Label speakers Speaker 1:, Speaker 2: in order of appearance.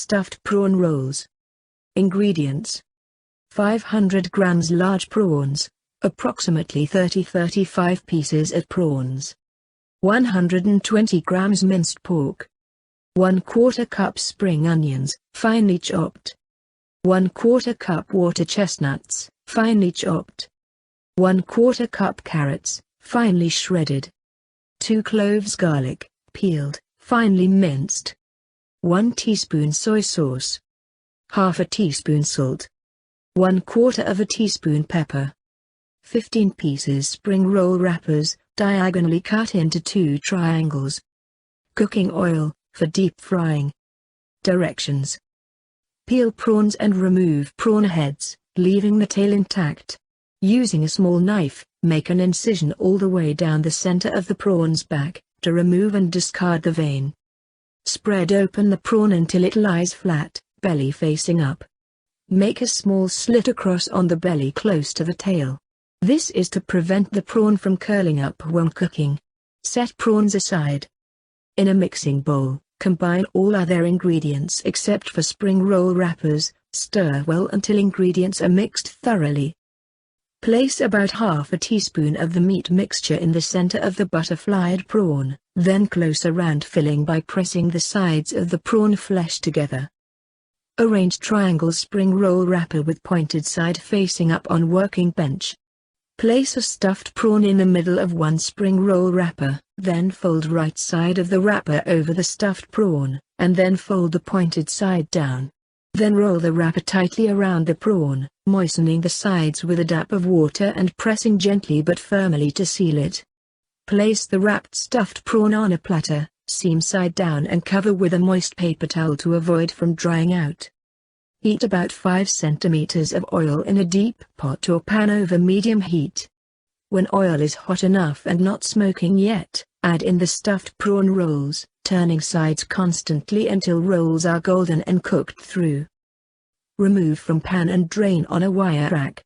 Speaker 1: stuffed prawn rolls. Ingredients: 500 grams large prawns, approximately 30-35 pieces of prawns. 120 grams minced pork. 1/4 cup spring onions, finely chopped. 1/4 cup water chestnuts, finely chopped. 1/4 cup carrots, finely shredded. 2 cloves garlic, peeled, finely minced. 1 teaspoon soy sauce. 1/2 teaspoon salt. 1/4 teaspoon pepper. 15 pieces spring roll wrappers, diagonally cut into 2 triangles. Cooking oil, for deep frying. Directions: peel prawns and remove prawn heads, leaving the tail intact. Using a small knife, make an incision all the way down the center of the prawn's back, to remove and discard the vein. Spread open the prawn until it lies flat, belly facing up. Make a small slit across on the belly close to the tail. This is to prevent the prawn from curling up when cooking. Set prawns aside. In a mixing bowl, combine all other ingredients except for spring roll wrappers, stir well until ingredients are mixed thoroughly. Place about 1/2 teaspoon of the meat mixture in the center of the butterflied prawn, then close around filling by pressing the sides of the prawn flesh together. Arrange triangle spring roll wrapper with pointed side facing up on working bench. Place a stuffed prawn in the middle of one spring roll wrapper, then fold right side of the wrapper over the stuffed prawn, and then fold the pointed side down. Then roll the wrapper tightly around the prawn, moistening the sides with a dab of water and pressing gently but firmly to seal it. Place the wrapped stuffed prawn on a platter, seam side down and cover with a moist paper towel to avoid from drying out. Heat about 5 centimeters of oil in a deep pot or pan over medium heat. When oil is hot enough and not smoking yet, add in the stuffed prawn rolls, turning sides constantly until rolls are golden and cooked through. Remove from pan and drain on a wire rack.